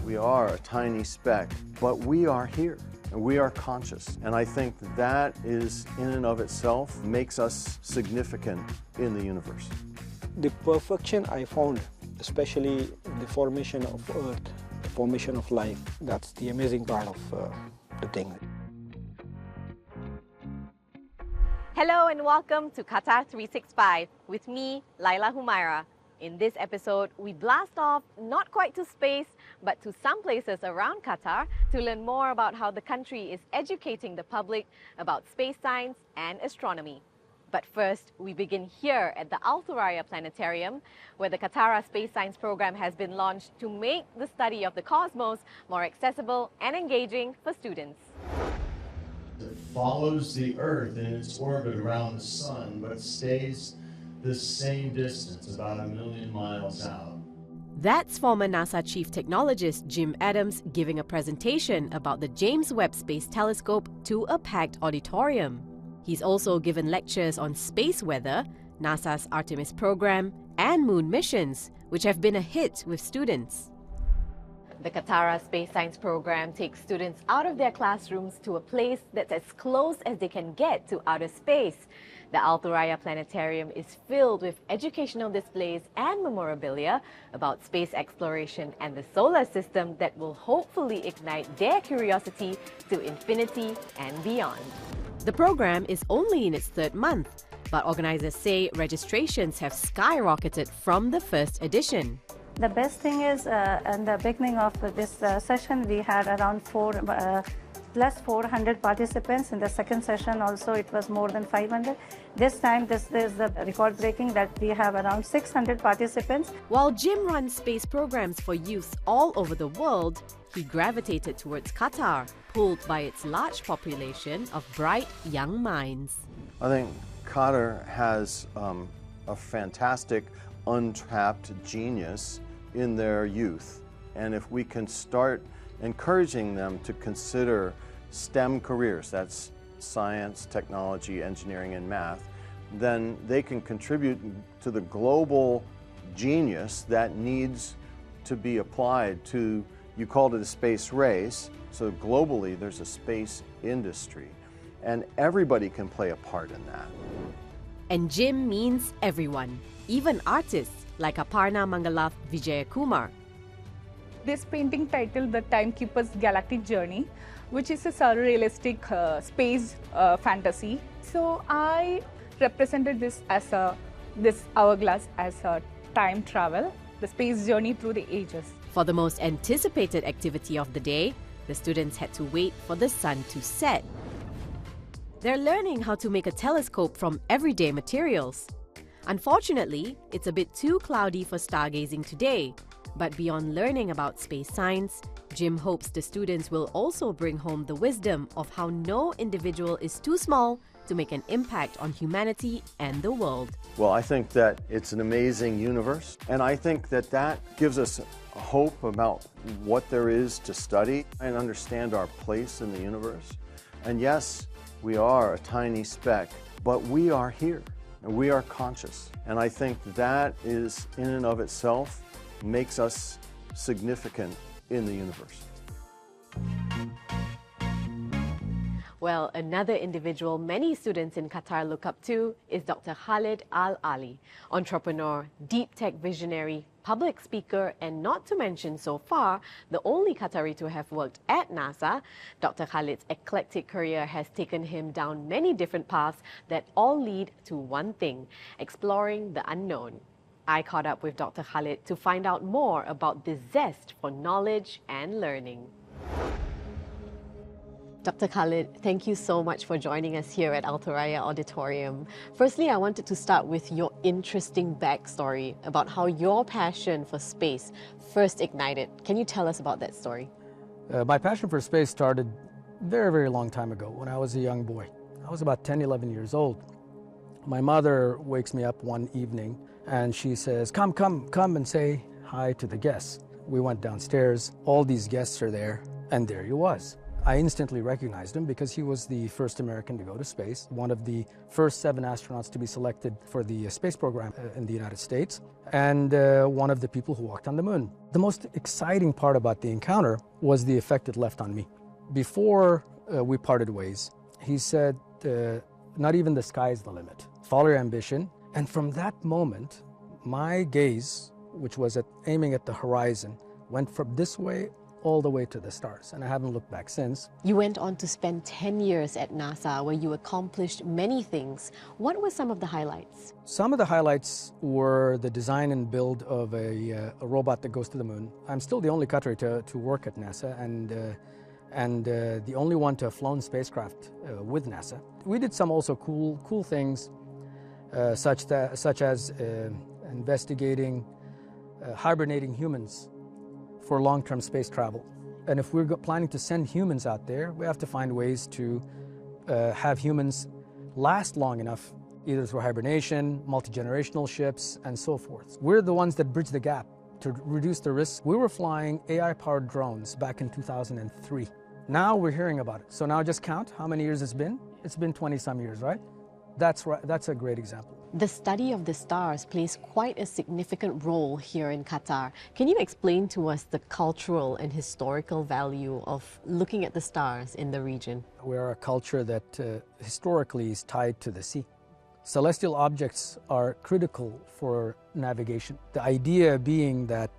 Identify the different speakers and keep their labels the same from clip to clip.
Speaker 1: We are a tiny speck, but we are here, and we are conscious. And I think that is, in and of itself, makes us significant in the universe.
Speaker 2: The perfection I found, especially in the formation of Earth, the formation of life, that's the amazing part of the thing.
Speaker 3: Hello and welcome to Qatar 365 with me, Laila Humaira. In this episode, we blast off not quite to space, but to some places around Qatar to learn more about how the country is educating the public about space science and astronomy. But first, we begin here at the Al Thuraya Planetarium, where the Qatar Space Science Program has been launched to make the study of the cosmos more accessible and engaging for students.
Speaker 1: It follows the Earth in its orbit around the Sun, but stays the same distance, about 1 million miles out.
Speaker 3: That's former NASA Chief Technologist Jim Adams giving a presentation about the James Webb Space Telescope to a packed auditorium. He's also given lectures on space weather, NASA's Artemis program, and moon missions, which have been a hit with students. The Qatar Space Science Program takes students out of their classrooms to a place that's as close as they can get to outer space. The Al Thuraya Planetarium is filled with educational displays and memorabilia about space exploration and the solar system that will hopefully ignite their curiosity to infinity and beyond. The program is only in its third month, but organizers say registrations have skyrocketed from the first edition.
Speaker 4: The best thing is, in the beginning of this session, we had around plus 400 participants. In the second session also, it was more than 500. This time, this is the record-breaking that we have around 600 participants.
Speaker 3: While Jim runs space programs for youth all over the world, he gravitated towards Qatar, pulled by its large population of bright young minds.
Speaker 1: I think Qatar has a fantastic, untapped genius in their youth. And if we can start encouraging them to consider STEM careers, that's science, technology, engineering, and math, then they can contribute to the global genius that needs to be applied to, you called it a space race, so globally there's a space industry, and everybody can play a part in that.
Speaker 3: And Jim means everyone, even artists like Aparna Mangalath Vijayakumar.
Speaker 5: This painting titled The Timekeeper's Galactic Journey, which is a surrealistic space fantasy. So I represented this as this hourglass as a time travel, the space journey through the ages.
Speaker 3: For the most anticipated activity of the day, the students had to wait for the sun to set. They're learning how to make a telescope from everyday materials. Unfortunately, it's a bit too cloudy for stargazing today. But beyond learning about space science, Jim hopes the students will also bring home the wisdom of how no individual is too small to make an impact on humanity and the world.
Speaker 1: Well, I think that it's an amazing universe, and I think that that gives us hope about what there is to study and understand our place in the universe. And yes, we are a tiny speck, but we are here, and we are conscious. And I think that is, in and of itself, makes us significant in the universe.
Speaker 3: Well, another individual many students in Qatar look up to is Dr. Khalid Al-Ali, entrepreneur, deep tech visionary, public speaker, and not to mention so far, the only Qatari to have worked at NASA. Dr. Khalid's eclectic career has taken him down many different paths that all lead to one thing, exploring the unknown. I caught up with Dr. Khalid to find out more about this zest for knowledge and learning. Dr. Khalid, thank you so much for joining us here at Al Thuraya Auditorium. Firstly, I wanted to start with your interesting backstory about how your passion for space first ignited. Can you tell us about that story?
Speaker 6: My passion for space started very, very long time ago when I was a young boy. I was about 10, 11 years old. My mother wakes me up one evening and she says, come and say hi to the guests. We went downstairs, all these guests are there, and there he was. I instantly recognized him because he was the first American to go to space, one of the first 7 astronauts to be selected for the space program in the United States, and one of the people who walked on the moon. The most exciting part about the encounter was the effect it left on me. Before we parted ways, he said, not even the sky is the limit. Follow your ambition. And from that moment, my gaze, which was aiming at the horizon, went from this way all the way to the stars, and I haven't looked back since.
Speaker 3: You went on to spend 10 years at NASA, where you accomplished many things. What were some of the highlights?
Speaker 6: Some of the highlights were the design and build of a robot that goes to the moon. I'm still the only Qatari to work at NASA, and the only one to have flown spacecraft with NASA. We did some also cool things, such as investigating hibernating humans for long-term space travel. And if we're planning to send humans out there, we have to find ways to have humans last long enough, either through hibernation, multi-generational ships, and so forth. We're the ones that bridge the gap to reduce the risk. We were flying AI-powered drones back in 2003. Now we're hearing about it. So now just count how many years it's been. It's been 20-some years, right? That's right. That's a great example.
Speaker 3: The study of the stars plays quite a significant role here in Qatar. Can you explain to us the cultural and historical value of looking at the stars in the region?
Speaker 6: We are a culture that historically is tied to the sea. Celestial objects are critical for navigation. The idea being that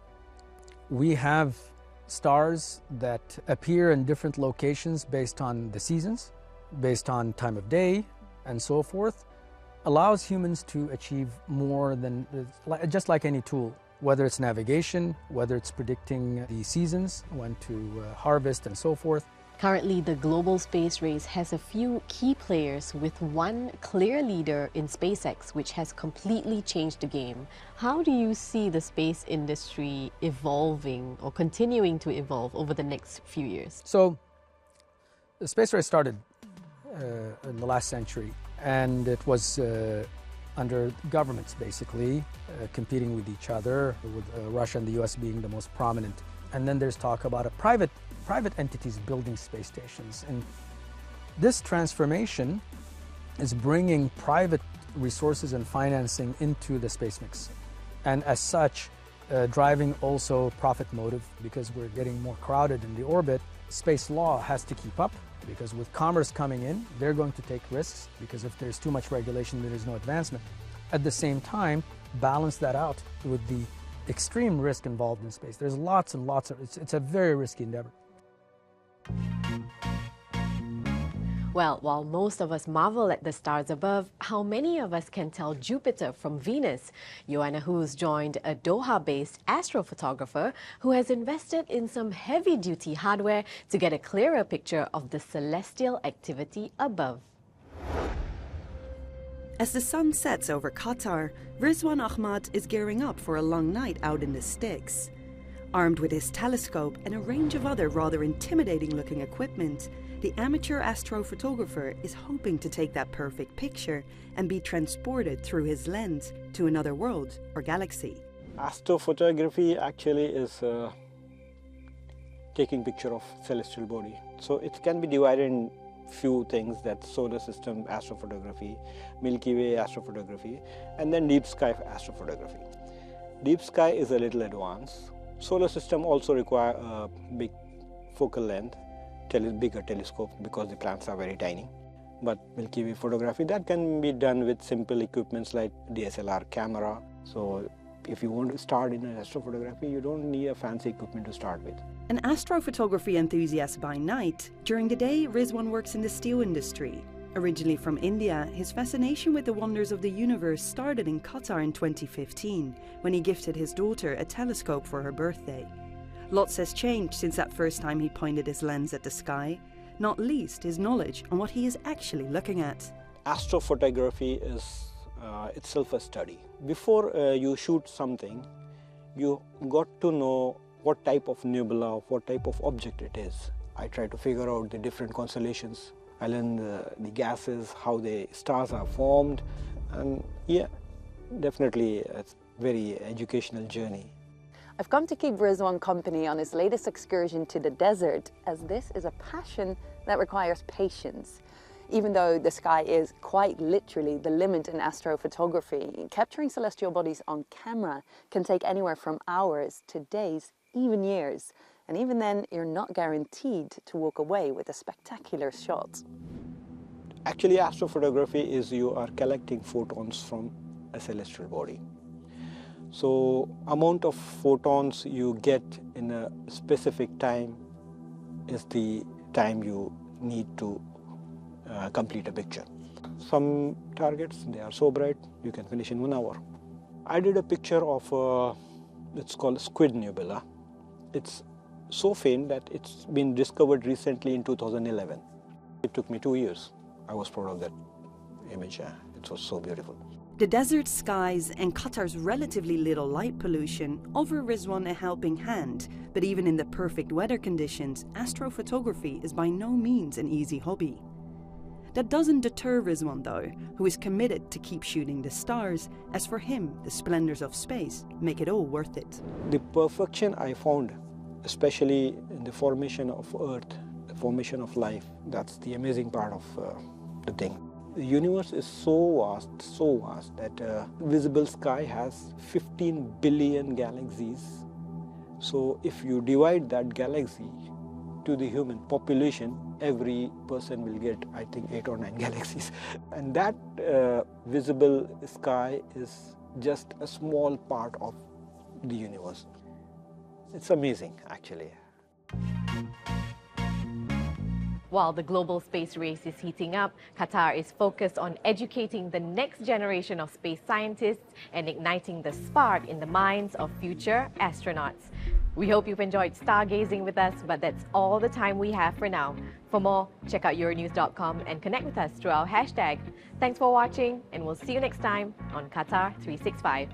Speaker 6: we have stars that appear in different locations based on the seasons, based on time of day, and so forth, allows humans to achieve more than, just like any tool, whether it's navigation, whether it's predicting the seasons, when to harvest, and so forth.
Speaker 3: Currently, the global space race has a few key players, with one clear leader in SpaceX, which has completely changed the game. How do you see the space industry evolving or continuing to evolve over the next few years?
Speaker 6: So, the space race started in the last century, and it was under governments basically competing with each other, with Russia and the US being the most prominent. And then there's talk about a private entities building space stations. And this transformation is bringing private resources and financing into the space mix. And as such, driving also profit motive, because we're getting more crowded in the orbit. Space law has to keep up, because with commerce coming in, they're going to take risks, because if there's too much regulation, there is no advancement. At the same time, balance that out with the extreme risk involved in space. There's lots and lots of, it's a very risky endeavor.
Speaker 3: Well, while most of us marvel at the stars above, how many of us can tell Jupiter from Venus? Joanna Hoos joined a Doha-based astrophotographer who has invested in some heavy-duty hardware to get a clearer picture of the celestial activity above.
Speaker 7: As the sun sets over Qatar, Rizwan Ahmad is gearing up for a long night out in the sticks. Armed with his telescope and a range of other rather intimidating-looking equipment, the amateur astrophotographer is hoping to take that perfect picture and be transported through his lens to another world or galaxy.
Speaker 2: Astrophotography actually is taking picture of celestial body. So it can be divided in few things, that solar system astrophotography, Milky Way astrophotography, and then deep sky astrophotography. Deep sky is a little advanced. Solar system also require a big focal length, bigger telescope, because the planets are very tiny. But Milky Way photography, that can be done with simple equipments like DSLR camera. So if you want to start in astrophotography, you don't need a fancy equipment to start with.
Speaker 7: An astrophotography enthusiast by night, during the day Rizwan works in the steel industry. Originally from India, his fascination with the wonders of the universe started in Qatar in 2015, when he gifted his daughter a telescope for her birthday. Lots has changed since that first time he pointed his lens at the sky, not least his knowledge on what he is actually looking at.
Speaker 2: Astrophotography is itself a study. Before you shoot something, you got to know what type of nebula, what type of object it is. I try to figure out the different constellations. I learn the gases, how the stars are formed, and yeah, definitely it's a very educational journey.
Speaker 8: I've come to keep Rizwan company on his latest excursion to the desert, as this is a passion that requires patience. Even though the sky is quite literally the limit in astrophotography, capturing celestial bodies on camera can take anywhere from hours to days, even years. And even then, you're not guaranteed to walk away with a spectacular shot.
Speaker 2: Actually, astrophotography is you are collecting photons from a celestial body. So amount of photons you get in a specific time is the time you need to complete a picture. Some targets, they are so bright, you can finish in 1 hour. I did a picture of, it's called Squid Nebula. It's so faint that it's been discovered recently in 2011. It took me 2 years. I was proud of that image. It was so beautiful.
Speaker 7: The desert skies and Qatar's relatively little light pollution offer Rizwan a helping hand, but even in the perfect weather conditions, astrophotography is by no means an easy hobby. That doesn't deter Rizwan though, who is committed to keep shooting the stars, as for him, the splendors of space make it all worth it.
Speaker 2: The perfection I found, especially in the formation of Earth, the formation of life, that's the amazing part of the thing. The universe is so vast that visible sky has 15 billion galaxies. So if you divide that galaxy to the human population, every person will get, I think, 8 or 9 galaxies. And that visible sky is just a small part of the universe. It's amazing, actually.
Speaker 3: While the global space race is heating up, Qatar is focused on educating the next generation of space scientists and igniting the spark in the minds of future astronauts. We hope you've enjoyed stargazing with us, but that's all the time we have for now. For more, check out euronews.com and connect with us through our hashtag. Thanks for watching, and we'll see you next time on Qatar 365.